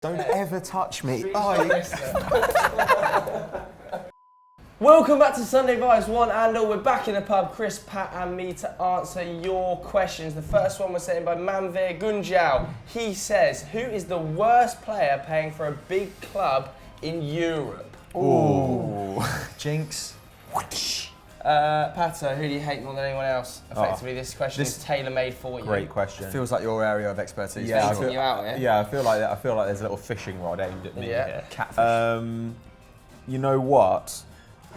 Don't ever touch me. Welcome back to Sunday Vibes, one and all. We're back in the pub, Chris, Pat and me, to answer your questions. The first one was sent in by Manveer Gunjau. He says, who is the worst player paying for a big club in Europe? Ooh. Jinx. Pato, who do you hate more than anyone else? Effectively, this question is tailor-made for you. Great question. Feels like your area of expertise. Yeah, I feel like there's a little fishing rod aimed at me here. Catfish. You know what?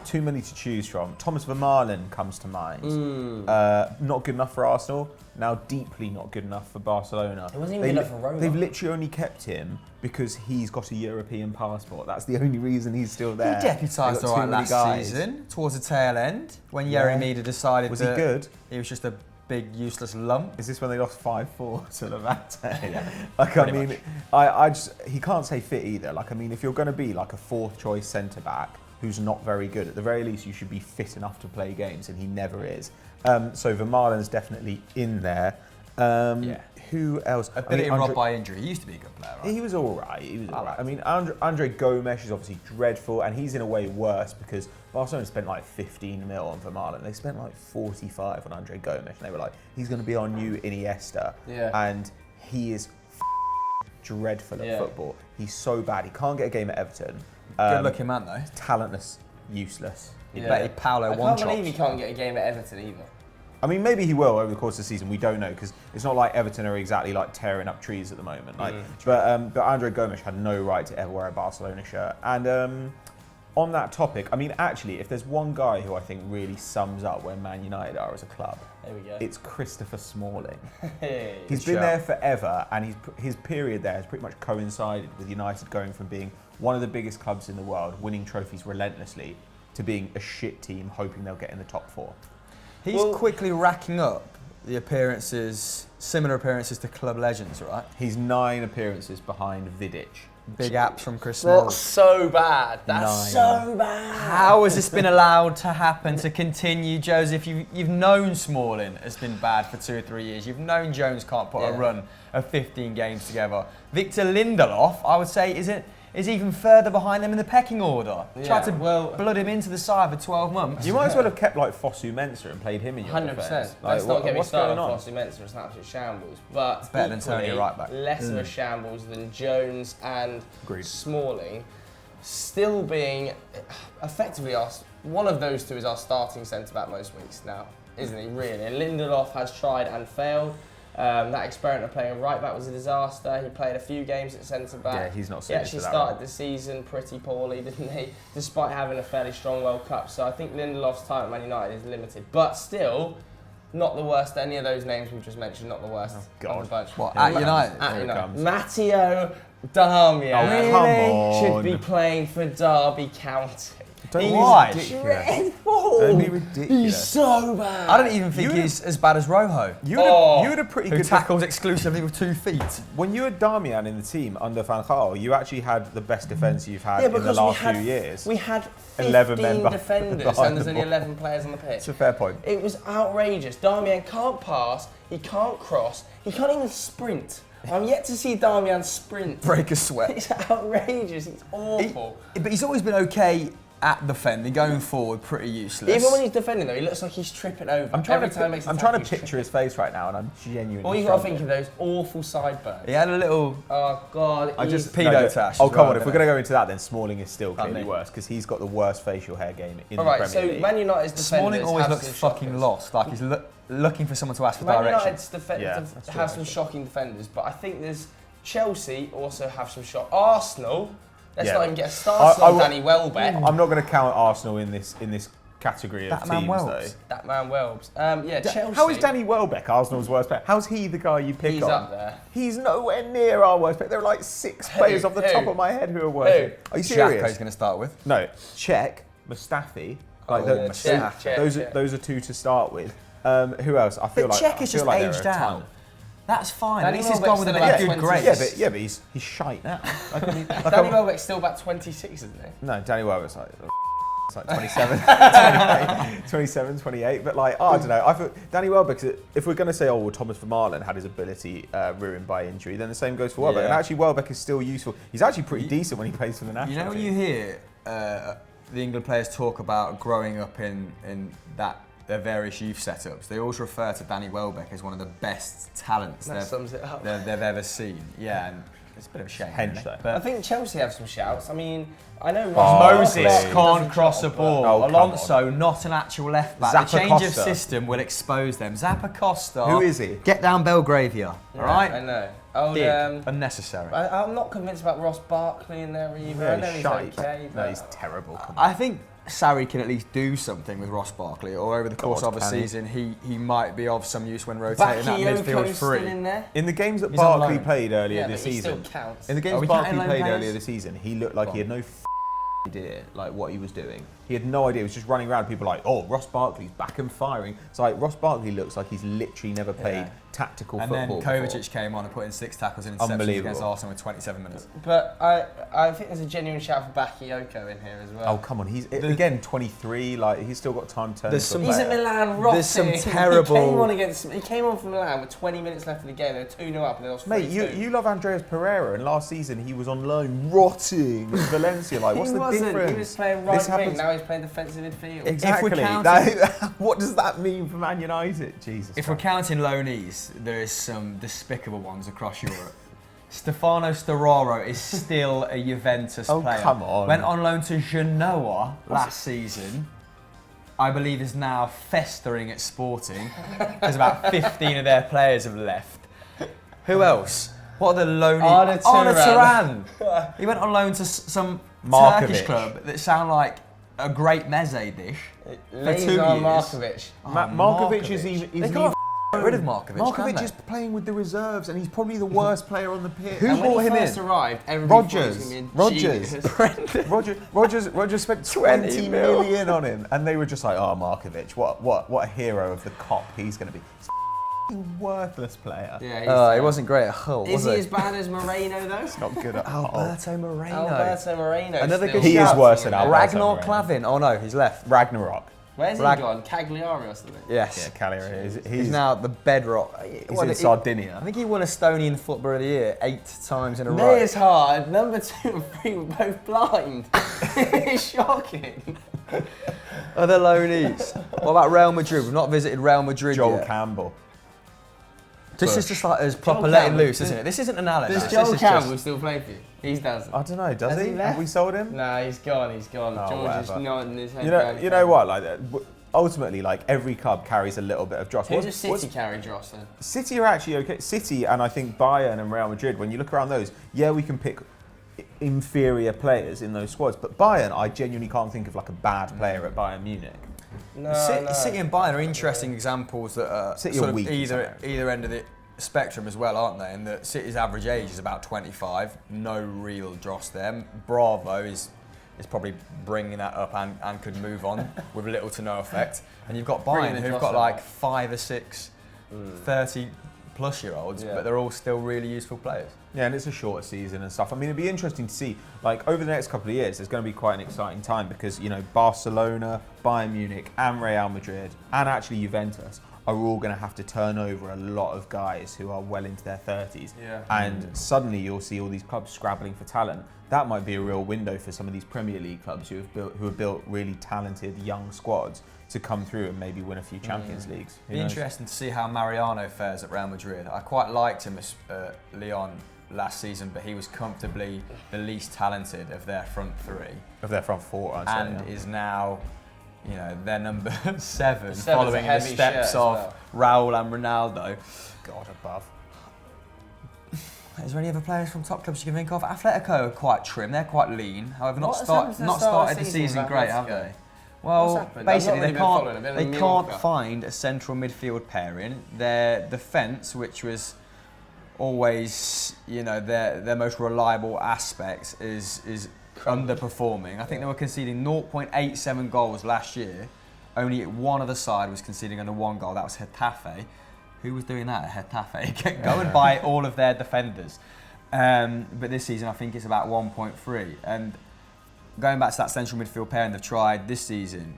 Too many to choose from. Thomas Vermaelen comes to mind. Not good enough for Arsenal. Now deeply not good enough for Barcelona. It wasn't even good enough for Roma. They've literally only kept him because he's got a European passport. That's the only reason he's still there. He deputised all right last season, towards the tail end, when Yerry Mida decided Was he good? He was just a big useless lump. Is this when they lost 5-4 to Levante? Like, I mean, I just, he can't stay fit either. Like, I mean, if you're going to be like a fourth choice centre back who's not very good, at the very least you should be fit enough to play games, and he never is. So Vermaelen's definitely in there. Who else? Robbed by injury. He used to be a good player, right? He was all right. I mean, Andre Gomes is obviously dreadful, and he's in a way worse because Barcelona spent like 15 mil on Vermaelen. They spent like 45 on Andre Gomes, and they were like, he's going to be our new Iniesta. And he is dreadful at football. He's so bad. He can't get a game at Everton. Good-looking man, though. Talentless, useless. Paolo I can't believe he can't get a game at Everton either. I mean, maybe he will over the course of the season. We don't know because it's not like Everton are exactly like tearing up trees at the moment. But Andre Gomes had no right to ever wear a Barcelona shirt. And on that topic, I mean, actually, if there's one guy who I think really sums up where Man United are as a club, there we go. It's Christopher Smalling. Hey, he's been there forever, and his period there has pretty much coincided with United going from being one of the biggest clubs in the world, winning trophies relentlessly, to being a shit team hoping they'll get in the top 4. He's quickly racking up the appearances, similar appearances to club legends, right? He's 9 appearances behind Vidic. Big apps from Chris Smalling. That's so bad. That's so bad. How has this been allowed to happen, to continue, Joseph? You've known Smalling has been bad for 2 or 3 years. You've known Jones can't put a run of 15 games together. Victor Lindelof, I would say, is even further behind them in the pecking order. Tried to blood him into the side for 12 months. You might as well have kept like Fosu Mensah and played him in your 100%. defence. Let's not get me started on Fosu Mensah. It's an absolute shambles. But better than Tony right back. Less of a shambles than Jones and Smalling. Still being effectively one of those two is our starting centre back most weeks now, isn't he? Really. And Lindelof has tried and failed. That experiment of playing right back was a disaster. He played a few games at centre back. Yeah, he's not. He actually started the season pretty poorly, didn't he? Despite having a fairly strong World Cup. So I think Lindelof's time at Man United is limited, but still not the worst. Any of those names we've just mentioned, not the worst. Oh, God. Of the bunch. What, at United? At United. Matteo Darmian should be playing for Derby County. Why? Dreadful. Don't be ridiculous. He's so bad. I don't even think he's as bad as Rojo. You had a pretty good tackles exclusively with 2 feet. When you had Darmian in the team under Van Gaal, you actually had the best defence you've had in the last few years. We had 11 15 defenders and there's only 11 players on the pitch. It's a fair point. It was outrageous. Darmian can't pass, he can't cross, he can't even sprint. I'm yet to see Darmian sprint. Break a sweat. It's outrageous, it's awful. But he's always been okay at defending, going forward, pretty useless. Even when he's defending though, he looks like he's tripping over. I'm trying to picture his face right now, and I'm genuinely. All you've got to think of those awful sideburns. He had a little. Oh God! Pedo tash. Oh come on! If we're going to go into that, then Smalling is still clearly worse because he's got the worst facial hair game in the Premier League. So Man United's defenders Smalling always looks fucking lost, like he's looking for someone to ask for Man directions. United's defenders have some shocking defenders, but I think there's Chelsea also have some Arsenal. Let's not even get started on Danny Welbeck. I'm not going to count Arsenal in this category of teams, though. That man Welbs. Chelsea. How is Danny Welbeck Arsenal's worst player? How's he the guy you pick on? He's up there. He's nowhere near our worst player. There are like 6 players off the top of my head who are worse. Are you serious? Xhaka's going to start with. No, Czech, Mustafi. Those are 2 to start with. Who else? I feel like Czech is just aged out. That's fine. Danny At least he's gone with a good grace. Yeah, but he's shite now. Danny Welbeck's still about 26, isn't he? No, Danny Welbeck's like It's like 27, 28, 27, 28. But like, I don't know. I thought Danny Welbeck, if we're going to say, oh, well, Thomas Vermaelen had his ability ruined by injury, then the same goes for Welbeck. Yeah. And actually, Welbeck is still useful. He's actually pretty decent when he plays for the national You know, when team. you hear the England players talk about growing up in their various youth setups, they always refer to Danny Welbeck as one of the best talents That sums it up. they've ever seen. Yeah, and it's a bit of a shame. Hench, really. though. I think Chelsea have some shouts. I mean, I know Moses Barkley can't doesn't cross a drop, ball. Oh, come Alonso, not an actual left back. The change of Zappacosta. system will expose them. Zappacosta. Who is he? Get down Belgravia. but- All right. I know. Oh, Dig. Unnecessary. I'm not convinced about Ross Barkley in there either. I know he's shite. okay. No, but- he's terrible. Come on. I think Sarri can at least do something with Ross Barkley, or over the course God, of a can he? season, he might be of some use when rotating that midfield Bakayoko's still free. in there. In the games that He's on Barkley loan. played earlier Yeah, this but he season, still counts. in the Are games we Barkley counting loan played players? earlier this season, he looked like he had no idea like what he was doing. He had no idea. He was just running around. People were like, oh, Ross Barkley's back and firing. It's like Ross Barkley looks like he's literally never played Yeah. tactical And football. then before. Kovacic came on and put in 6 tackles and interceptions Unbelievable. against Arsenal in 27 minutes. But I think there's a genuine shout for Bakayoko in here as well. Oh come on, he's again 23. Like he's still got time to turn. There's into a some- He's at player. Milan rotting. There's some He terrible- came on for Milan with 20 minutes left in the game. They were 2-0 up and they lost 3-2. Mate, you love Andreas Pereira, and last season he was on loan rotting at Valencia. Like, what's He the wasn't. difference? He was playing This right wing. happens- Now he's playing defensive midfield. Exactly. counting- What does that mean for Man United? Jesus. If we're Christ. counting loanees, there is some despicable ones across Europe. Stefano Storaro is still a Juventus Oh, player. come on. Went on loan to Genoa last season. I believe is now festering at Sporting because about 15 of their players have left. Who else? What are the loanees? Arda Turan. Turan. He went on loan to some Markovic. Turkish club that sound like a great meze dish. For 2 Lazar years. Markovic. Markovic is even. They can't get rid of Markovic. can Markovic they? is playing with the reserves, and he's probably the worst player on the pitch. Who And when brought he him first in? arrived, everybody thought he was Rogers. gonna be a genius. Rogers spent 20 20 mil. million on him, and they were just like, "Oh, Markovic, what a hero of the cop he's going to be." He's a f***ing worthless player. Yeah, He terrible. wasn't great at Hull, Is was he he? as bad as Moreno though? Not good at all. Alberto Moreno. Alberto Moreno. Another still good He is shout. worse than Alberto Ragnar Moreno. Clavin. Oh no, he's left. Ragnarok. Where's he Rag- gone? Cagliari or something? Yes. Yeah, Cagliari. He's now the bedrock. He's in Sardinia. I think he won Estonian Footballer of the Year 8 times in a row. There's hard. Number 2 and 3 were both blind. It's shocking. Other loanees. What about Real Madrid? We've not visited Real Madrid Joel yet. Campbell. This is just like as proper Joel letting Campbell. loose, isn't it? This isn't analysis. Does This Joel is Campbell just- still play for you? He doesn't. I don't know. Does Has he? he left? Have we sold him? Nah, he's gone. He's gone. Oh, George is whatever. nodding his head. You know what? Like, ultimately, like every club carries a little bit of dross. Who What's- does City what's- carry, Joss? Then? City are actually okay. City and I think Bayern and Real Madrid, when you look around those, yeah, we can pick inferior players in those squads. But Bayern, I genuinely can't think of like a bad player at Bayern Munich. No, City and Bayern are interesting examples that are City sort are of weak in some either areas. end of the spectrum as well, aren't they? And that City's average age is about 25. No real dross there. Bravo is probably bringing that up and could move on with little to no effect. And you've got Bringing Bayern the who've dross got up. like 5 or 6 30-plus-year-olds, Yeah. but they're all still really useful players. Yeah, and it's a shorter season and stuff. I mean, it'd be interesting to see, like, over the next couple of years, there's going to be quite an exciting time because, you know, Barcelona, Bayern Munich, and Real Madrid, and actually Juventus, are all going to have to turn over a lot of guys who are well into their 30s. Yeah. And suddenly you'll see all these clubs scrabbling for talent. That might be a real window for some of these Premier League clubs who have built really talented young squads to come through and maybe win a few Champions Leagues. Who Be knows? interesting to see how Mariano fares at Real Madrid. I quite liked him at Lyon last season, but he was comfortably the least talented of their front 3, Of their front four, I'd say, and yeah. is now, you know, their number 7, Seven's following a in the heavy steps shirt as of well. Raul and Ronaldo. God above. Is there any other players from top clubs you can think of? Atletico are quite trim, they're quite lean. However, What has happened to the not start of started the the season season with great, have Atletico? they? What's Well, happened? I've basically not really they been following. I've been in they the can't Mallorca. find a central midfield pairing. Their defence, which was always, you know, their most reliable aspect, is underperforming. I think they were conceding 0.87 goals last year. Only one other side was conceding under 1 goal. That was Getafe. Who was doing that at Getafe? Go and buy all of their defenders. But this season, I think it's about 1.3. And going back to that central midfield pairing they've tried this season,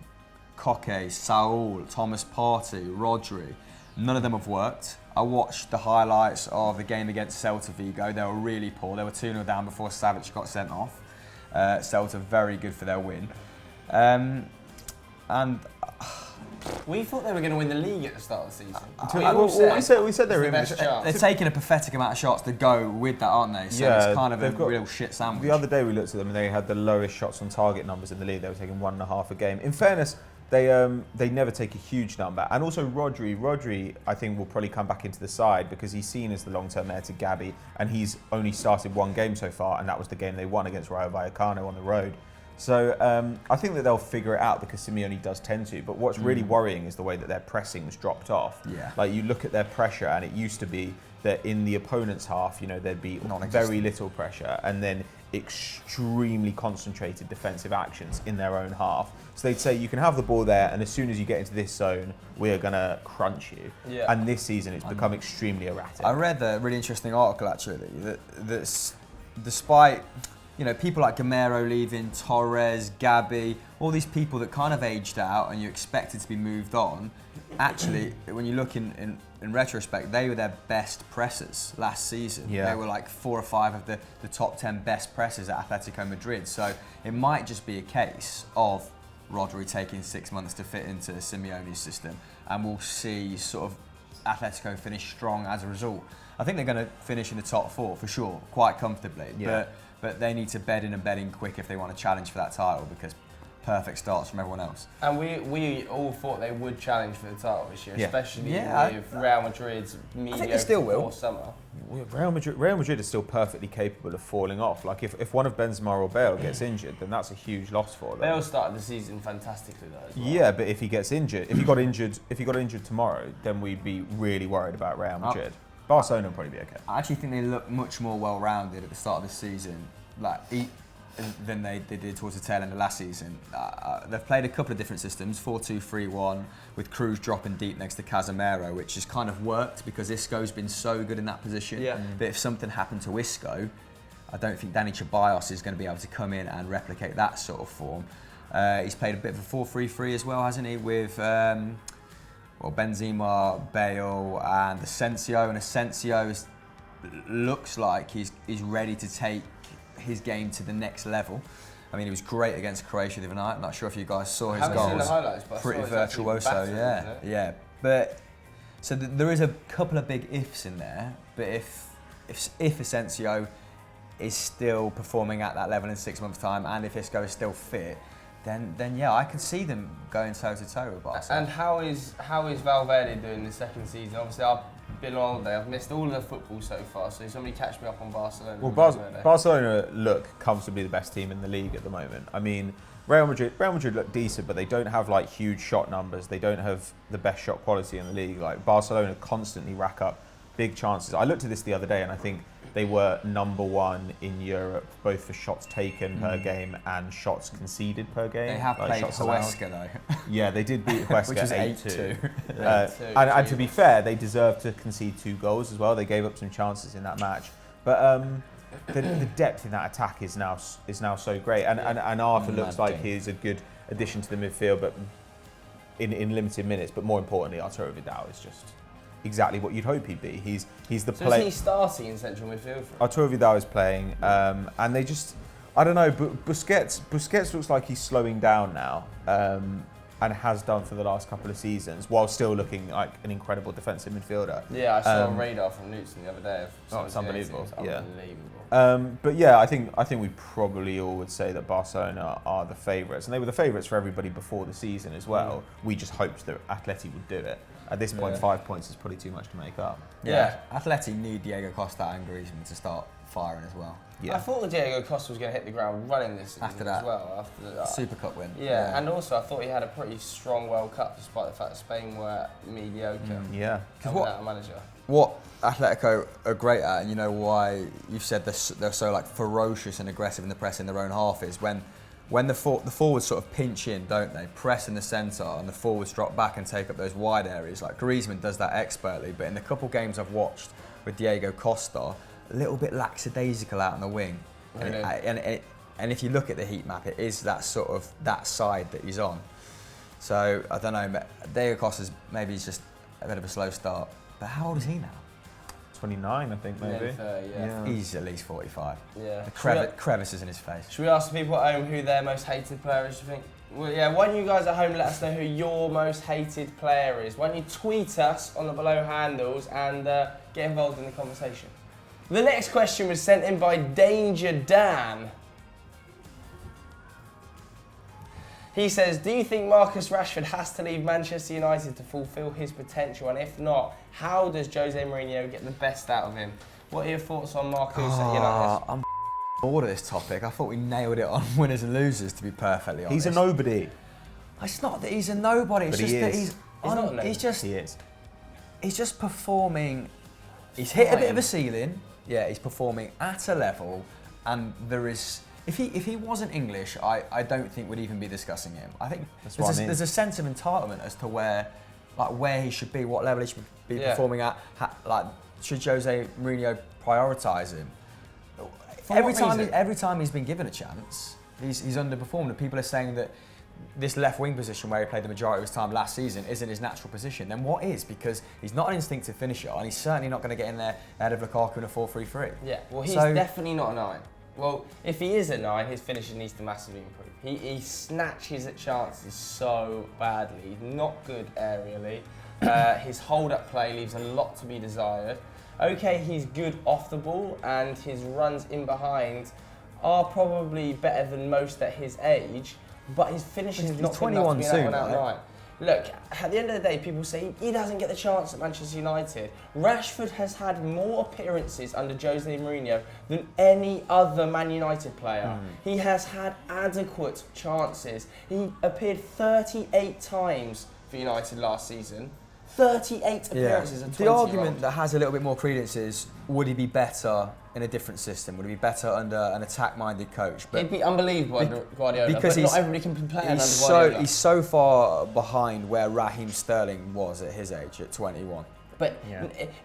Koke, Saul, Thomas Partey, Rodri, none of them have worked. I watched the highlights of the game against Celta Vigo. They were really poor. They were 2-0 down before Savic got sent off. Celta very good for their win. And we thought they were going to win the league at the start of the season. We said they were in best chance. They're taking a pathetic amount of shots to go with that, aren't they? So it's kind of a real shit sandwich. The other day we looked at them and they had the lowest shots on target numbers in the league. They were taking 1.5 a game. In fairness, they never take a huge number. And also Rodri, I think, will probably come back into the side because he's seen as the long-term heir to Gabby, and he's only started one game so far, and that was the game they won against Rayo Vallecano on the road. So I think that they'll figure it out because Simeone does tend to. But what's really worrying is the way that their pressing's dropped off. Yeah. Like you look at their pressure, and it used to be that in the opponent's half, there'd be very little pressure, and then extremely concentrated defensive actions in their own half. So they'd say you can have the ball there, and as soon as you get into this zone, we're gonna crunch you. Yeah. And this season, it's become extremely erratic. I read a really interesting article actually that despite people like Gamero leaving, Torres, Gabby, all these people that kind of aged out and you expected to be moved on, actually, when you look in retrospect, they were their best pressers last season. Yeah. They were like 4 or 5 of the top 10 best pressers at Atletico Madrid. So it might just be a case of Rodri taking 6 months to fit into Simeone's system, and we'll see sort of Atletico finish strong as a result. I think they're going to finish in the top 4 for sure, quite comfortably. Yeah. But they need to bed in quick if they want to challenge for that title, because perfect starts from everyone else. And we all thought they would challenge for the title this year, especially with Real Madrid's mediocre still will. before summer. Real Madrid is still perfectly capable of falling off. Like if one of Benzema or Bale gets injured, then that's a huge loss for them. Bale started the season fantastically though as well. Yeah, but if he gets injured, if he got injured tomorrow, then we'd be really worried about Real Madrid. Barcelona will probably be okay. I actually think they look much more well-rounded at the start of the season, than they did towards the tail end of last season. They've played a couple of different systems, 4-2-3-1, with Cruz dropping deep next to Casemiro, which has kind of worked because Isco's been so good in that position. Yeah. But if something happened to Isco, I don't think Dani Ceballos is going to be able to come in and replicate that sort of form. He's played a bit of a 4-3-3 as well, hasn't he, with Benzema, Bale and Asensio. And Asensio looks like he's ready to take his game to the next level. I mean, he was great against Croatia the other night. I'm not sure if you guys saw his goals. Seen the highlights, but pretty I saw it's virtuoso, battered, yeah. But so there is a couple of big ifs in there. But if Asensio is still performing at that level in 6 months' time, and if Isco is still fit, then yeah, I can see them going toe to toe with Barcelona. And how is Valverde doing this second season? Obviously, I've been on holiday. I've missed all of the football so far. So somebody catch me up on Barcelona. Well, Barcelona look comfortably the best team in the league at the moment. I mean, Real Madrid look decent, but they don't have like huge shot numbers. They don't have the best shot quality in the league. Like Barcelona constantly rack up big chances. I looked at this the other day, and I think they were number 1 in Europe, both for shots taken per game and shots conceded per game. They have played Huesca though. Yeah, they did beat Huesca which was 8-2. And to be fair, they deserved to concede 2 goals as well. They gave up some chances in that match. But the depth in that attack is now so great. And Arthur looks like he's a good addition to the midfield, but in limited minutes. But more importantly, Arturo Vidal is just exactly what you'd hope he'd be. He's the player. So is he starting in central midfield? Arturo Vidal is playing, and they just, I don't know. Busquets looks like he's slowing down now, and has done for the last couple of seasons, while still looking like an incredible defensive midfielder. Yeah, I saw a radar from Newton the other day. It's unbelievable. Yeah. But yeah, I think we probably all would say that Barcelona are the favourites, and they were the favourites for everybody before the season as well. We just hoped that Atleti would do it. At this point, 5 points is probably too much to make up. Yeah. Atleti need Diego Costa and Griezmann to start firing as well. Yeah. I thought that Diego Costa was going to hit the ground running this season as well. After that Super Cup win. Yeah, and also I thought he had a pretty strong World Cup, despite the fact that Spain were mediocre. Yeah. Without a manager. What Atletico are great at, and you know why you've said they're so like ferocious and aggressive in the press in their own half, is when the forwards sort of pinch in, don't they? Press in the centre, and the forwards drop back and take up those wide areas. Like Griezmann does that expertly, but in the couple games I've watched with Diego Costa, a little bit lackadaisical out on the wing. Really? And And if you look at the heat map, it is that sort of that side that he's on. So I don't know. Diego Costa's maybe he's just a bit of a slow start. But how old is he now? 29, I think, maybe. 30, yeah. He's at least 45. Yeah. The crevices in his face. Should we ask the people at home who their most hated player is, do you think? Well, yeah, why don't you guys at home let us know who your most hated player is? Why don't you tweet us on the below handles and get involved in the conversation? The next question was sent in by Danger Dan. He says, do you think Marcus Rashford has to leave Manchester United to fulfil his potential? And if not, how does Jose Mourinho get the best out of him? What are your thoughts on Marcus at United? I'm bored of this topic. I thought we nailed it on winners and losers, to be perfectly honest. He's a nobody. It's not that he's a nobody. It's But just he that is. he's just performing. He's hit a bit of a ceiling. Yeah, he's performing at a level, and there is. If he wasn't English, I don't think we'd even be discussing him. I think there's a sense of entitlement as to where he should be, what level he should be performing at. Should Jose Mourinho prioritise him? Every time he's been given a chance, he's underperformed. And people are saying that this left wing position where he played the majority of his time last season isn't his natural position. Then what is? Because he's not an instinctive finisher, and he's certainly not going to get in there ahead of Lukaku in a 4-3-3. Yeah, well, he's definitely not a 9. Well, if he is a 9, his finishing needs to massively improve. He snatches at chances so badly. He's not good aerially. His hold-up play leaves a lot to be desired. Okay, he's good off the ball, and his runs in behind are probably better than most at his age, but his finishing is not good enough to be an out-and-out 9. Look, at the end of the day, people say he doesn't get the chance at Manchester United. Rashford has had more appearances under Jose Mourinho than any other Man United player. He has had adequate chances. He appeared 38 times for United last season. 38 appearances at 20. The argument that has a little bit more credence is, would he be better in a different system? Would he be better under an attack-minded coach? But he'd be unbelievable under Guardiola, because but not everybody can play under Guardiola. He's so far behind where Raheem Sterling was at his age, at 21. But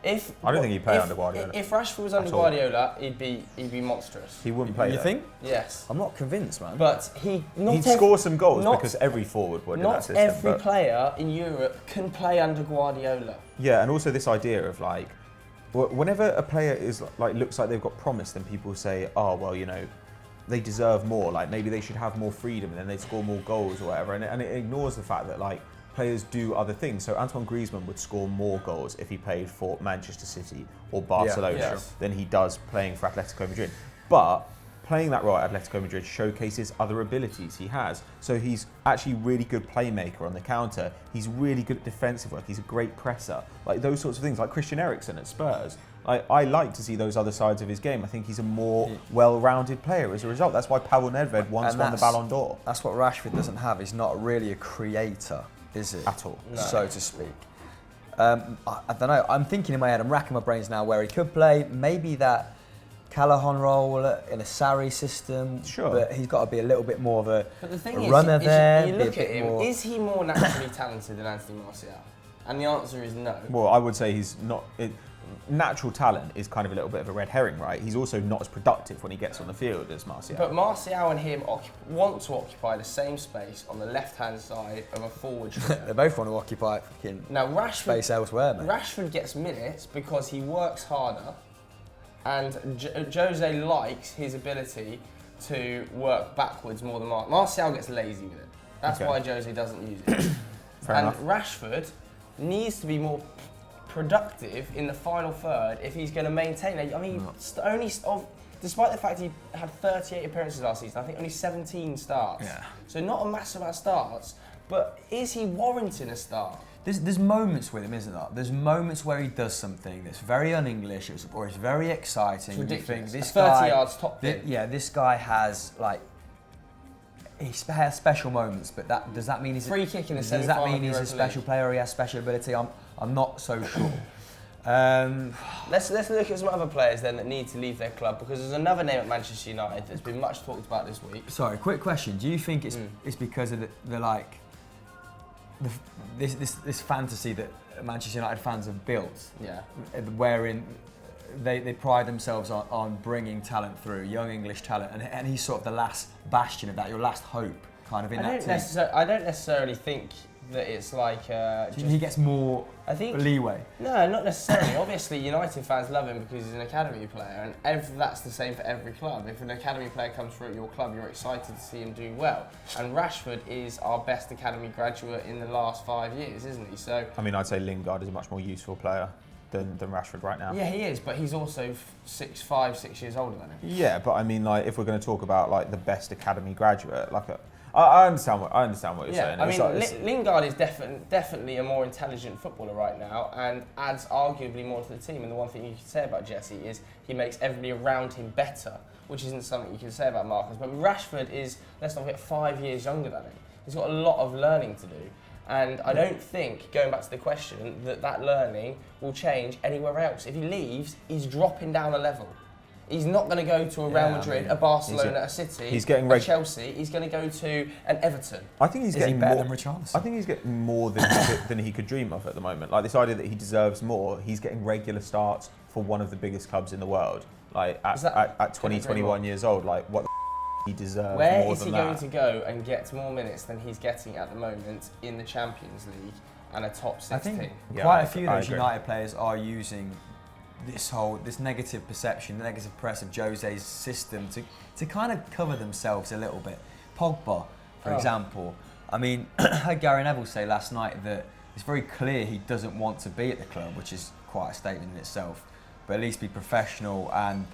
if I don't think he'd play under Guardiola. If Rashford was under Guardiola, he'd be monstrous. He wouldn't play. You think? Yes. I'm not convinced, man. But he'd score some goals because every forward would in that system. Not every player in Europe can play under Guardiola. Yeah, and also this idea of whenever a player is looks like they've got promise, then people say, oh well, they deserve more. Like maybe they should have more freedom, and then they score more goals or whatever. And it ignores the fact that players do other things. So Antoine Griezmann would score more goals if he played for Manchester City or Barcelona than he does playing for Atletico Madrid. But playing that role at Atletico Madrid showcases other abilities he has. So he's actually really good playmaker on the counter. He's really good at defensive work. He's a great presser. Those sorts of things, like Christian Eriksen at Spurs. I like to see those other sides of his game. I think he's a more well-rounded player as a result. That's why Pavel Nedved once won the Ballon d'Or. That's what Rashford doesn't have. He's not really a creator, is he? At all. No. So to speak. I don't know. I'm thinking in my head, I'm racking my brains now where he could play. Maybe that Callahan role in a Sarri system. Sure. But he's got to be a little bit more of a runner runner there. You look at him, is he more naturally talented than Anthony Martial? And the answer is no. Well, I would say he's not. Natural talent is kind of a little bit of a red herring, right? He's also not as productive when he gets on the field as Martial. But Martial and him want to occupy the same space on the left-hand side of a forward striker. They both want to occupy space elsewhere, mate. Rashford gets minutes because he works harder, and Jose likes his ability to work backwards more than Martial gets lazy with it. That's why Jose doesn't use it. Fair enough. Rashford needs to be more productive in the final third if he's going to maintain it. I mean, despite the fact he had 38 appearances last season, I think only 17 starts. Yeah. So not a massive amount of starts, but is he warranting a start? There's moments with him, isn't there? There's moments where he does something that's very un-English or it's very exciting. It's ridiculous. This 30 guy, yards top pin. This guy has he has special moments, but does that mean he's free kick in the does that mean he's a special player or he has special ability? I'm not so sure. Let's look at some other players then that need to leave their club, because there's another name at Manchester United that's been much talked about this week. Sorry, quick question. Do you think it's because of this fantasy that Manchester United fans have built? Yeah. Wherein they pride themselves on bringing talent through, young English talent, and he's sort of the last bastion of that, your last hope, kind of in that team. I don't necessarily think that it's like. He gets more leeway. No, not necessarily. Obviously, United fans love him because he's an academy player, and that's the same for every club. If an academy player comes through at your club, you're excited to see him do well. And Rashford is our best academy graduate in the last 5 years, isn't he? So I mean, I'd say Lingard is a much more useful player than Rashford right now. Yeah, he is, but he's also 6 years older than him. Yeah, but I mean, like, if we're going to talk about like the best academy graduate, like I understand what you're saying. I mean, Lingard is definitely a more intelligent footballer right now, and adds arguably more to the team. And the one thing you can say about Jesse is he makes everybody around him better, which isn't something you can say about Marcus. But Rashford is, let's not forget, 5 years younger than him. He's got a lot of learning to do. And I don't think, going back to the question, that learning will change anywhere else. If he leaves, he's dropping down a level. He's not going to go to a Real Madrid, a Barcelona, a City, a Chelsea. He's going to go to an Everton. I think he's getting better more than Richarlison? I think he's getting more than he could dream of at the moment. Like this idea that he deserves more. He's getting regular starts for one of the biggest clubs in the world. Like at 20, 21 years old. Like what he deserves Where more is than he that. going to go and get more minutes than he's getting at the moment in the Champions League and a top 6 I think team? quite a few of those United players are using this negative perception, the negative press of Jose's system to kind of cover themselves a little bit. Pogba, for example. I mean, I heard Gary Neville say last night that it's very clear he doesn't want to be at the club, which is quite a statement in itself. But at least be professional and,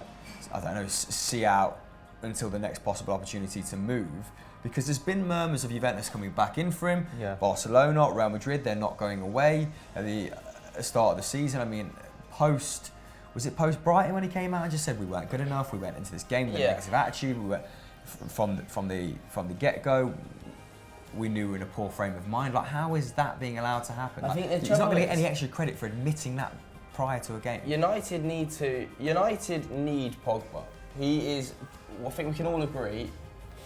I don't know, see out until the next possible opportunity to move. Because there's been murmurs of Juventus coming back in for him. Yeah. Barcelona, Real Madrid, they're not going away at the start of the season. I mean, was it post Brighton when he came out and just said we weren't good enough? We went into this game with a negative attitude. We were from the get-go. We knew we were in a poor frame of mind. Like, how is that being allowed to happen? I think he's not going to get any extra credit for admitting that prior to a game. United need Pogba. He is, I think we can all agree,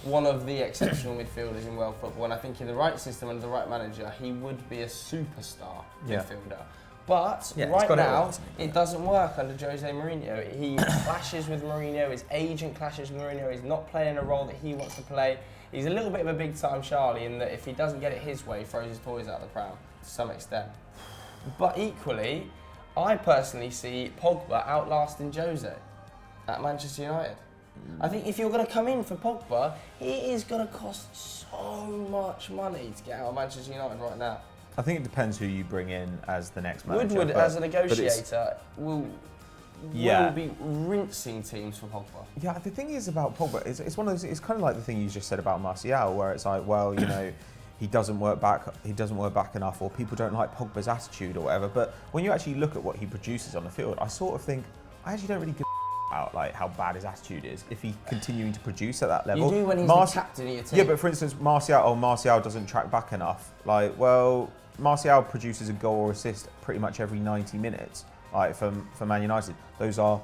one of the exceptional midfielders in world football. And I think in the right system and the right manager, he would be a superstar midfielder. But right now, it doesn't work under Jose Mourinho. He clashes with Mourinho, his agent clashes with Mourinho, he's not playing a role that he wants to play. He's a little bit of a big-time Charlie in that if he doesn't get it his way, he throws his toys out the pram to some extent. But equally, I personally see Pogba outlasting Jose at Manchester United. I think if you're going to come in for Pogba, it is going to cost so much money to get out of Manchester United right now. I think it depends who you bring in as the next manager. Woodward, as a negotiator, will be rinsing teams for Pogba. Yeah, the thing is about Pogba, it's one of those. It's kind of like the thing you just said about Martial, where it's like, well, you know, he doesn't work back enough, or people don't like Pogba's attitude or whatever. But when you actually look at what he produces on the field, I sort of think I actually don't really give about like how bad his attitude is if he's continuing to produce at that level. You do when he's the captain of your team. Yeah, but for instance, Martial doesn't track back enough. Like, well, Martial produces a goal or assist pretty much every 90 minutes. Like for Man United, those are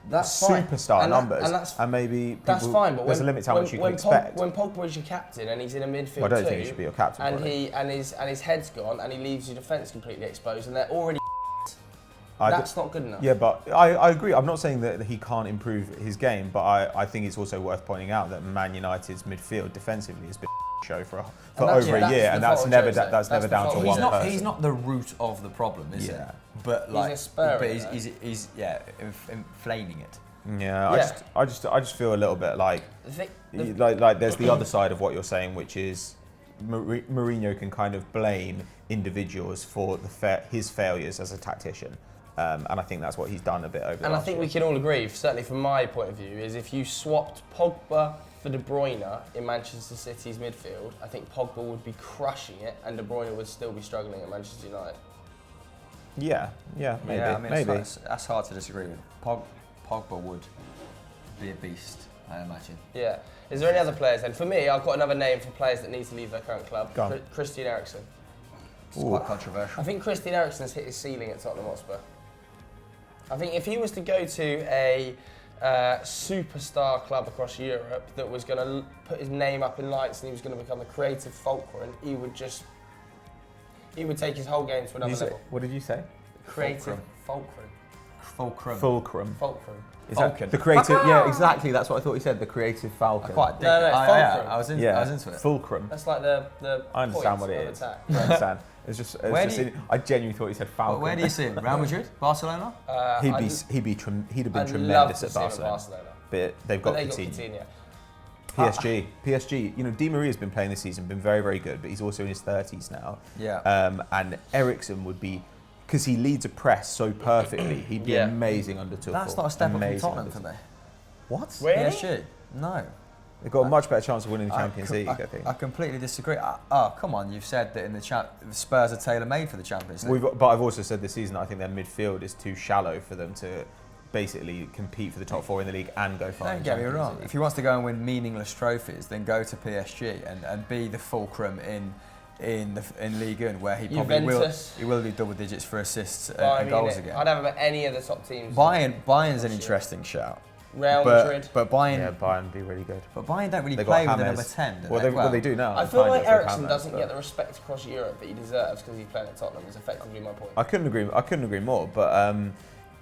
superstar numbers, and maybe that's fine. But there's a limit to how much you can expect. When Pogba is your captain and he's in a midfield, I don't think he should be your captain. And his head's gone, and he leaves your defence completely exposed, and they're already. That's not good enough. Yeah, but I agree. I'm not saying that he can't improve his game, but I think it's also worth pointing out that Man United's midfield defensively has been show for over a year, and that's never down to one person. He's not the root of the problem, is he? But like, he's inflaming it. Yeah, I just feel a little bit like there's the other side of what you're saying, which is Mourinho can kind of blame individuals for his failures as a tactician. And I think that's what he's done a bit over. And I think we can all agree, certainly from my point of view, is if you swapped Pogba for De Bruyne in Manchester City's midfield, I think Pogba would be crushing it, and De Bruyne would still be struggling at Manchester United. Yeah, maybe. Yeah, I mean, maybe. That's hard to disagree with. Pogba would be a beast, I imagine. Yeah. Is there any other players then? For me, I've got another name for players that need to leave their current club. Christian Eriksen. It's quite controversial. I think Christian Eriksen's hit his ceiling at Tottenham Hotspur. I think if he was to go to a superstar club across Europe that was going to put his name up in lights and he was going to become a creative fulcrum, he would take his whole game to another level. What did you say? Creative fulcrum. Fulcrum. Fulcrum. Fulcrum. Is Falcon. that the creative? Yeah, exactly. That's what I thought he said. The creative falcon. I quite dig No, it. Fulcrum. I was into it. Fulcrum. That's like the I understand point what it of is. attack. I understand. It's just. I genuinely thought he said falcon. Where do you see him? Real Madrid? Barcelona? He'd have been I'd tremendous love to at see him Barcelona. But they've got But they got Coutinho. Coutinho. PSG. You know, Di Maria's been playing this season, been very, very good, but he's also in his 30s now. Yeah. And Eriksen would be, because he leads a press so perfectly, he'd be amazing under Tuchel. That's not a step up from Amazing Tottenham under for me. What? Really? PSG? No. They've got a much better chance of winning the Champions League, I think. I completely disagree. Oh, come on. You've said that in the Spurs are tailor-made for the Champions League. But I've also said this season I think their midfield is too shallow for them to basically compete for the top 4 in the league and go far. Don't get me wrong. If he wants to go and win meaningless trophies, then go to PSG and be the fulcrum in Ligue 1, where he probably will do double digits for assists and goals again. I'd have him at any of the top teams. Bayern's an interesting shout. Real Madrid. But Bayern, Yeah, Bayern would be really good. but Bayern don't really They play got with the James. number 10. Well, they do now. I feel kind like of, with Eriksen James, doesn't but get the respect across Europe that he deserves because he's playing at Tottenham. Is effectively my point. I couldn't agree more. But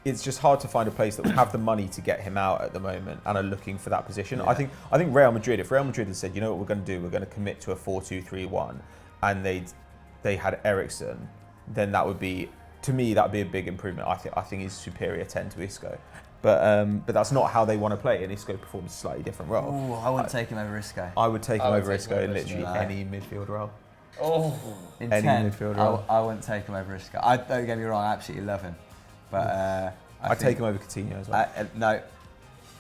it's just hard to find a place that would have the money to get him out at the moment and are looking for that position. Yeah. I think Real Madrid. If Real Madrid had said, you know what we're going to do, we're going to commit to a 4-2-3-1, and they had Eriksen, then that would be, to me, that would be a big improvement. I think he's superior 10 to Isco. But that's not how they want to play, and Isco performs a slightly different role. Ooh, I wouldn't take him over Isco. I would take him over take Isco him in over literally Isco. any midfield role. Oh, In Any 10, midfield role. I wouldn't take him over Isco. Don't get me wrong, I absolutely love him. But I'd take him over Coutinho as well. No.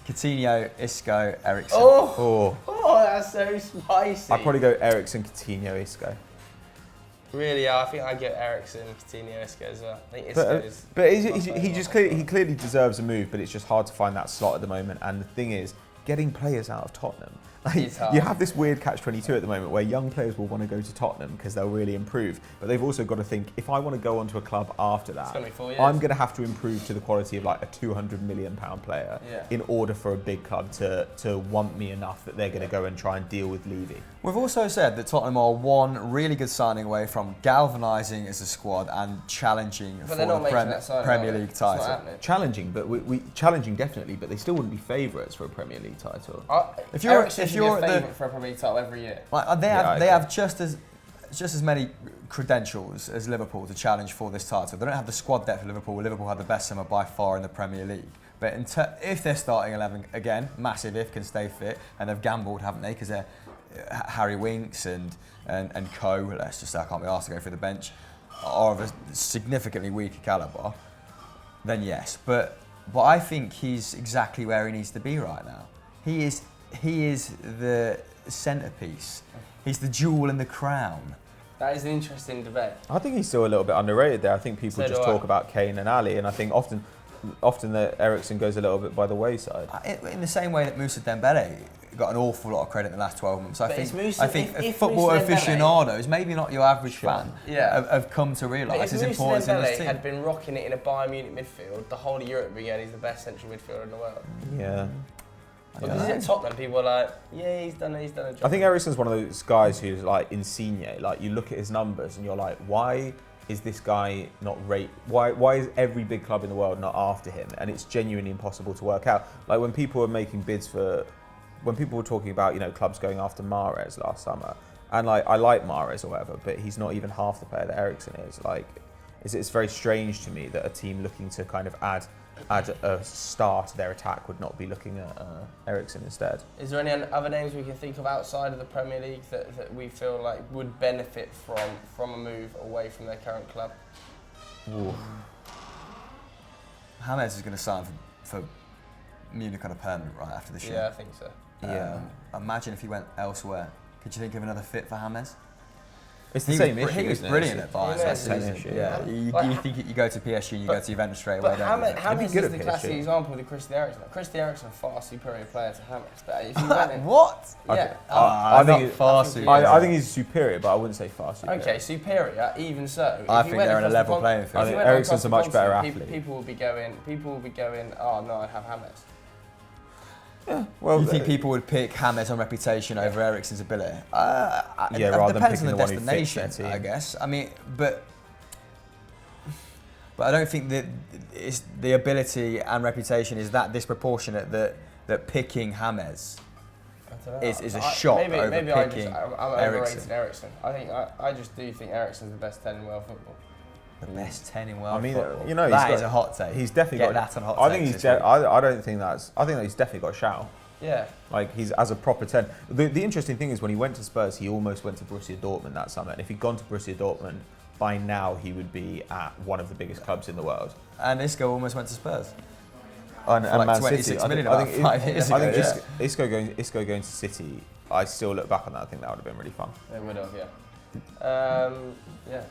Coutinho, Isco, Eriksen. Oh, that's so spicy. I'd probably go Eriksen, Coutinho, Isco. Really, yeah, I think I'd get Eriksen, Coutinho, Isco as well. I think Isco is. But he clearly deserves a move, but it's just hard to find that slot at the moment. And the thing is, getting players out of Tottenham. It's hard. You have this weird catch-22 at the moment where young players will want to go to Tottenham because they'll really improve. But they've also got to think, if I want to go onto a club after that, gonna be 4 years. I'm going to have to improve to the quality of like a £200 million player in order for a big club to want me enough that they're going to go and try and deal with Levy. We've also said that Tottenham are one really good signing away from galvanising as a squad and challenging for they're not the making that signing, Premier are they? League It's not title. happening. Challenging, but we challenging definitely, but they still wouldn't be favourites for a Premier League title. If you're- Eriksen if should you're be a the- favourite for a Premier League title every year. Like, they I have just as many credentials as Liverpool to challenge for this title. They don't have the squad depth of Liverpool. Liverpool had the best summer by far in the Premier League. But if they're starting 11 again, massive if, can stay fit, and they've gambled, haven't they? Because they're Harry Winks and co. Let's just say I can't be asked to go through the bench, are of a significantly weaker calibre. Then yes, but I think he's exactly where he needs to be right now. He is the centrepiece. He's the jewel in the crown. That is an interesting debate. I think he's still a little bit underrated there. I think people So just do talk I. about Kane and Ali, and I think often that Eriksen goes a little bit by the wayside. In the same way that Moussa Dembele got an awful lot of credit in the last 12 months. I But think if football Moussa Dembele- aficionados, maybe not your average fan, Yeah. have come to But realise if his Moussa importance in this Dembele team. had been rocking it in a Bayern Munich midfield, the whole of Europe would be going, he's the best central midfielder in the world. Yeah. Because he's at Tottenham, people are like, yeah, he's done a job. I think Eriksen's one of those guys who's like insigne. Like you look at his numbers and you're like, why is this guy not rate? Why is every big club in the world not after him? And it's genuinely impossible to work out. Like when people were making bids for, when people were talking about clubs going after Mahrez last summer, and like I like Mahrez or whatever, but he's not even half the player that Eriksen is. Like it's very strange to me that a team looking to kind of add a star to their attack would not be looking at Eriksen instead. Is there any other names we can think of outside of the Premier League that we feel like would benefit from a move away from their current club? Ooh. James is going to sign for Munich on a permanent right after this Yeah, year. I think so. Yeah. Imagine if he went elsewhere. Could you think of another fit for James? It's the same issue. He was isn't it? brilliant at Bayern Yeah, last it's the season. same issue, Yeah, yeah. you think you go to PSG and you go to Juventus straight away. But don't you? James good is at the classic PSG. example with Christian Eriksen. Christian Eriksen far superior player to James. But if you went in, What? yeah. I think far think- superior. I think he's superior, but I wouldn't say far superior. Okay, superior. Even so, I if you think went they're on a across level the playing if field. you I think went Eriksen's across a the much better continent, athlete. People will be going. Oh no, I'd have James. Well, You think people would pick James on reputation over Eriksen's ability? Yeah, it rather than depends picking on the the one who fits their destination, team. I guess. I mean, but But I don't think that it's the ability and reputation is that disproportionate that picking James is a shock over picking I'm overrated Eriksen. I just do think Eriksen's the best 10 in world football. The best 10 in world football. That is a hot take. He's definitely got that on hot I take. think I don't think that's. I think that he's definitely got a shout. Yeah. Like he's as a proper 10. The interesting thing is when he went to Spurs, he almost went to Borussia Dortmund that summer. And if he'd gone to Borussia Dortmund, by now he would be at one of the biggest clubs in the world. And Isco almost went to Spurs. And like Man 26 City. million I think 5 years I think ago. Isco going to City. I still look back on that. I think that would have been really fun. It would have, yeah. Yeah.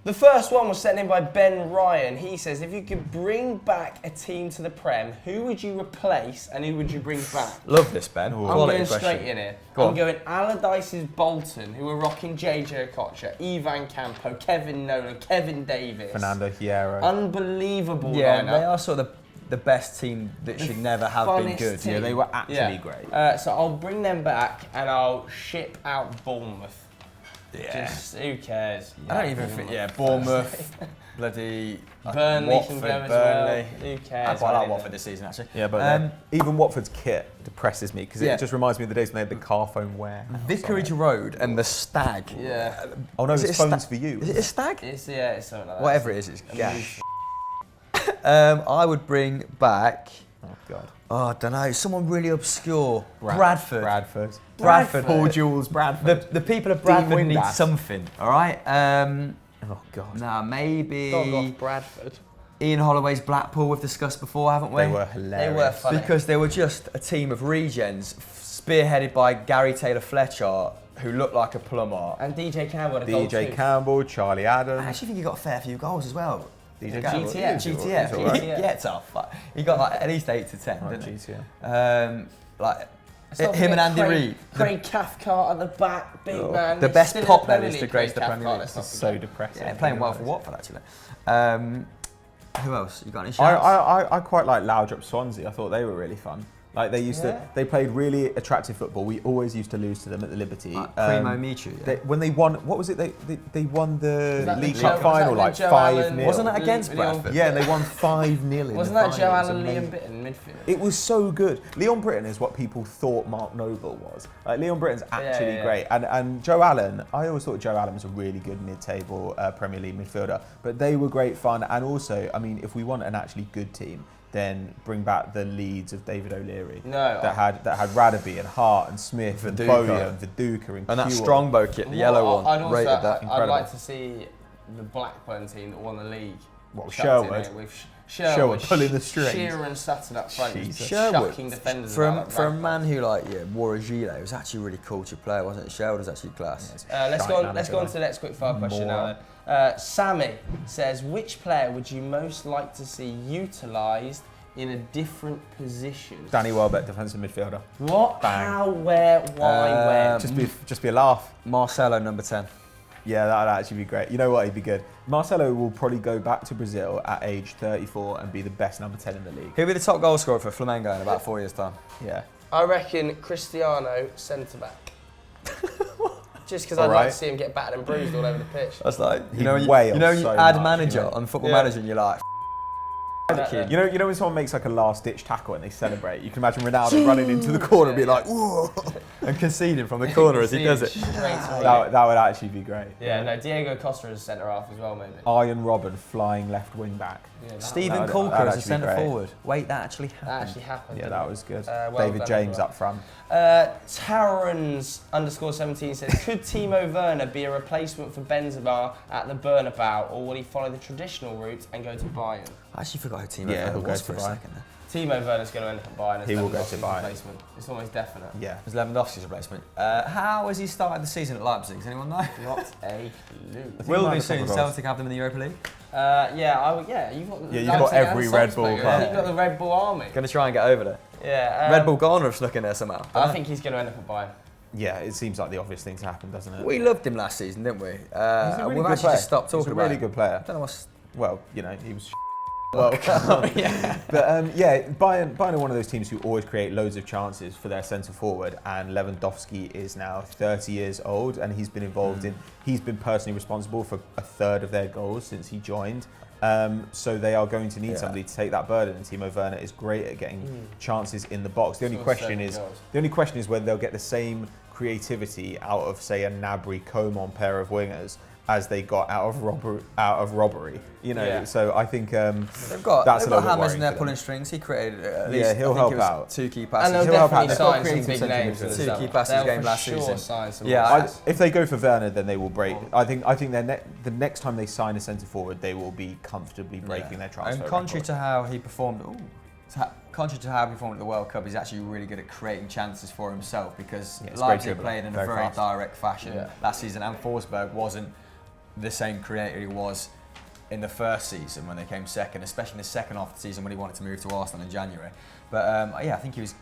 The first one was sent in by Ben Ryan. He says, if you could bring back a team to the Prem, who would you replace and who would you bring back? Love this, Ben. I'm going straight in here. I'm going Allardyce's Bolton, who are rocking JJ Okocha, Ivan Campo, Kevin Nolan, Kevin Davis. Fernando Hierro. Unbelievable Yeah, lineup. they are sort of the best team that should never have been good. Team. Yeah, they were actually great. So I'll bring them back and I'll ship out Bournemouth. Yeah. Just, who cares? I don't even think, Bournemouth, bloody Burnley Watford, can go as Burnley. well. Who cares? I quite like Watford this season, actually. Yeah, but even Watford's kit depresses me because it just reminds me of the days when they had the Carphone warehouse. Vicarage Road and the Stag. Yeah. Oh no, Is it's it a phones sta- for you. Is it a Stag? It's something like that. Whatever it is, it's gash. I would bring back, Oh god. I don't know, someone really obscure. Bradford. Bradford. Paul Jules Bradford. The people of Bradford need Windass. something, all right? Oh god. Nah, maybe Dog off Bradford. Ian Holloway's Blackpool we've discussed before, haven't we? They were hilarious. They were funny. Because they were just a team of regens spearheaded by Gary Taylor-Fletcher, who looked like a plumber. And DJ Campbell had a goal DJ too. Campbell, Charlie Adams. I actually think he got a fair few goals as well. DJ Campbell. GTF. GTF. He's all right. Yeah, tough. But he got like at least 8 to 10, Right, didn't he? GTF. Like Let's him and not Andy forget Reid. Craig Cathcart at the back, big man. The He's best still in pop the Premier man is to League, grace Craig the Premier Cathcart, League. let's not It's forget. so depressing. Yeah, playing well for Watford actually. Who else? You got any shouts? I quite like Loudrup Swansea. I thought they were really fun. Like they used to, they played really attractive football. We always used to lose to them at the Liberty. Primo Michu. Yeah. When they won, what was it? They won the League Joe- Cup was final that like Joe 5-0. Allen? Wasn't that against Leon- Bradford? Yeah, they won 5-0. Wasn't that Joe Allen, Liam Britton midfield? It was so good. Leon Britton is what people thought Mark Noble was. Like Leon Britton's actually great, and Joe Allen. I always thought Joe Allen was a really good mid-table Premier League midfielder. But they were great fun, and also, I mean, if we want an actually good team, then bring back the Leeds of David O'Leary. That had Radaby and Hart and Smith and Bowyer and Viduka and that Kewell. Strongbow kit, the yellow one. I'd also, rated that. I'd Incredible. like to see the Blackburn team that won the league. What, chucked in Sherwood? there with Sherwood pulling the strings. Shearer and Sutton up front, Jesus. just Sherwood, chucking defenders for about a that man who wore a gilet, it was actually a really cool to play, wasn't it? Sherwood was actually class. Let's go on to the next quick fire question now then. Sammy says, which player would you most like to see utilised in a different position? Danny Welbeck, defensive midfielder. What? Bang. How? Where? Why? When? Just be a laugh. Marcelo, number 10. Yeah, that would actually be great. You know what? He'd be good. Marcelo will probably go back to Brazil at age 34 and be the best number 10 in the league. Who'll be the top goal scorer for Flamengo in about 4 years' time? Yeah. I reckon Cristiano centre back. Just because I'd like to see him get battered and bruised all over the pitch. That's like, He'd weigh when off you so add much, manager you know. on Football Manager and you're like, You know when someone makes like a last ditch tackle and they celebrate, you can imagine Ronaldo running into the corner and be like, whoa, and conceding from the corner as he does it. that would actually be great. Yeah, no, Diego Costa is centre half as well, maybe. Iron Robin flying left wing back. Yeah, Stephen that'd Colker as a actually be centre great. forward. Wait, that actually happened. That actually happened. Yeah, didn't that it? was good. Well David done, James everyone. up front. Tarans_17 says, could Timo Werner be a replacement for Benzema at the Bernabeu, or will he follow the traditional route and go to Bayern? I actually forgot who Timo Yeah, Werner he'll go was to for a Bayern. second there. Timo Werner's going to end up at Bayern as He will go to Lewandowski's Bayern. replacement. It's almost definite. Yeah. It was Lewandowski's replacement. How has he started the season at Leipzig? Does anyone know? Not a clue. Will might they have a soon couple of Celtic have them in the Europa League? You've got Yeah, you've got Leipzig every and Red Bull Salzburg. club. You've got the Red Bull army. Going to try and get over there. Yeah. Red Bull Ghana have snuck in there somehow. I think he's going to end up at Bayern. Yeah, it seems like the obvious thing to happen, doesn't it? We loved him last season, didn't we? He's a really we've good actually player. just stopped He's talking a about really him. good player. I don't know what's... Well, you know, he was World Cup. Yeah. But yeah, Bayern are one of those teams who always create loads of chances for their centre forward, and Lewandowski is now 30 years old, and he's been involved he's been personally responsible for a third of their goals since he joined. So they are going to need somebody to take that burden, and Timo Werner is great at getting chances in the box. The only question is whether they'll get the same creativity out of, say, a Gnabry Coman pair of wingers as they got out of robbery, you know. So I think they've got hammers and they're pulling strings. He created at least, he'll help out. 2 key passes. And they'll definitely sign some big names. 2 key passes game last season. If they go for Werner, then they will break. I think the next time they sign a centre forward, they will be comfortably breaking their transfer. And contrary to how he performed. Contrary to how he performed at the World Cup, he's actually really good at creating chances for himself, because Leipzig played in a very direct fashion last season, and Forsberg wasn't the same creator he was in the first season when they came second, especially in the second half of the season when he wanted to move to Arsenal in January. But I think he was,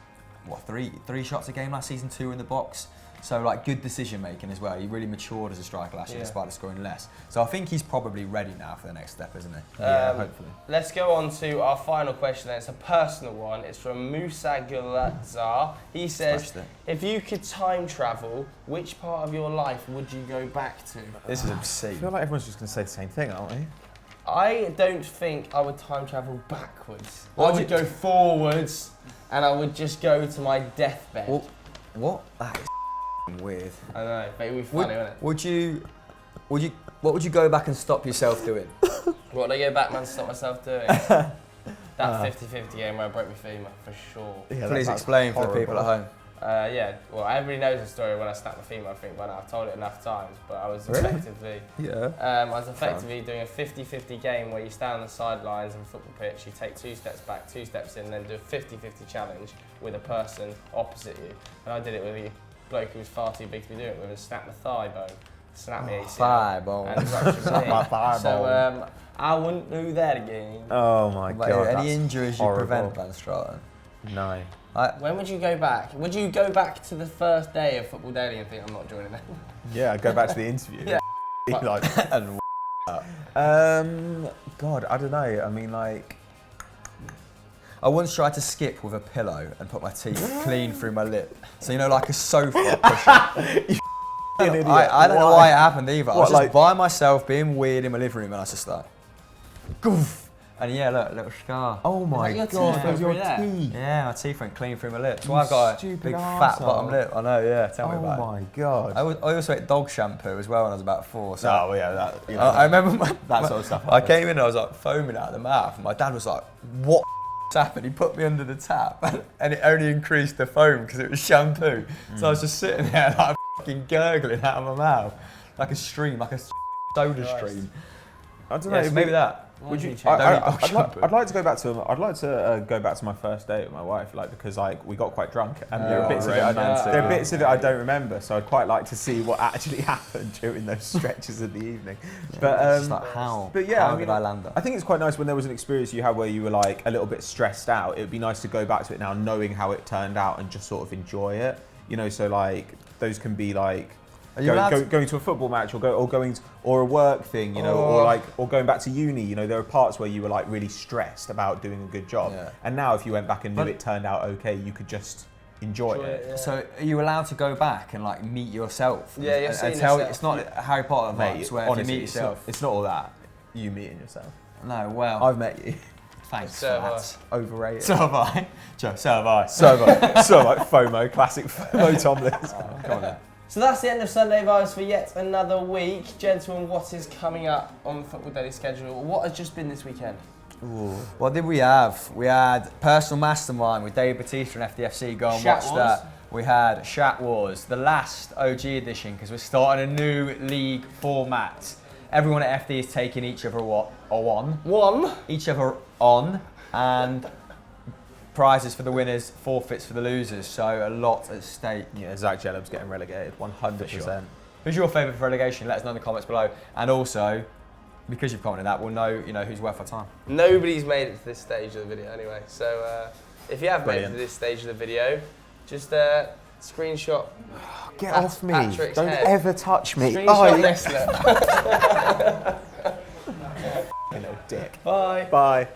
three shots a game last season, 2 in the box. So like good decision making as well. He really matured as a striker last year, despite scoring less. So I think he's probably ready now for the next step, isn't he? Yeah, hopefully. Let's go on to our final question. It's a personal one. It's from Moosagulza. He says, if you could time travel, which part of your life would you go back to? This is obscene. I feel like everyone's just going to say the same thing, aren't we? I don't think I would time travel backwards. I would go forwards, and I would just go to my deathbed. Well, what? That is weird. I know, but it would be funny, wouldn't it? What would you go back and stop yourself doing? What would I go back and stop myself doing? That 50-50 game where I broke my femur, for sure. Yeah, please explain for the people at home. Well, everybody knows the story when I snapped my femur, I think, by now. I've told it enough times, but I was effectively... I was effectively doing a 50-50 game where you stand on the sidelines of a football pitch, you take 2 steps back, 2 steps in, then do a 50-50 challenge with a person opposite you. And I did it with a bloke who was far too big to be doing it with, and snapped my thigh bone, snapped my ACL, thigh bone. and ruptured my knee. So I wouldn't do that again. Oh my God! Any injuries you prevent, Van Straten? No. When would you go back? Would you go back to the first day of Football Daily and think, I'm not joining them? Yeah, I'd go back to the interview. God, I don't know. I mean, like, I once tried to skip with a pillow and put my teeth clean through my lip. So, you know, like a sofa push-up. I don't know why it happened either. I was just by myself being weird in my living room, and I was just like, goof. And yeah, look, a little scar. Oh my God, those are your teeth. Yeah, my teeth went clean through my lip. So I've got a big fat bottom lip. I know, yeah, tell me about it. Oh my God. I also ate dog shampoo as well when I was about 4. So I remember that sort of stuff. I came in and I was like foaming out of the mouth, and my dad was like, what happened? He put me under the tap, and it only increased the foam because it was shampoo. So I was just sitting there like fucking gurgling out of my mouth, like a stream, like a soda stream. I don't know, maybe that. Would you? I'd like to go back to. I'd like to go back to my first date with my wife, like, because like we got quite drunk, and there are bits of it I don't remember. So I'd quite like to see what actually happened during those stretches of the evening. But just like how? But yeah, how did I land that? I think it's quite nice when there was an experience you had where you were like a little bit stressed out. It would be nice to go back to it now, knowing how it turned out, and just sort of enjoy it. You know, so like those can be like. Going to a football match, or a work thing, you know, or going back to uni. You know, there are parts where you were like really stressed about doing a good job, and now if you went back and knew it turned out okay, you could just enjoy it. Yeah. So are you allowed to go back and like meet yourself? Yeah, and tell it's not Harry Potter vibes where honestly, if you meet yourself. It's not all that. You meeting yourself. No, well, I've met you. Thanks. So that's overrated. So have I. Joe, so have I. So like FOMO, classic FOMO Tomlins. Come on then. So that's the end of Sunday Vibes for yet another week. Gentlemen, what is coming up on the Football Daily schedule? What has just been this weekend? Ooh. What did we have? We had Personal Mastermind with David Batista and FDFC. Go and watch that. We had Shat Wars, the last OG edition, because we're starting a new league format. Everyone at FD is taking each other each other on, and prizes for the winners, forfeits for the losers, so a lot at stake. Yeah, Zach Jellum's getting relegated, 100%. Sure. Who's your favourite for relegation? Let us know in the comments below. And also, because you've commented that, we'll know, who's worth our time. Nobody's made it to this stage of the video anyway, so if you have made it to this stage of the video, just screenshot. Get off me! Patrick's Don't head. ever touch me! Screenshot this, look. You know, dick. Bye. Bye.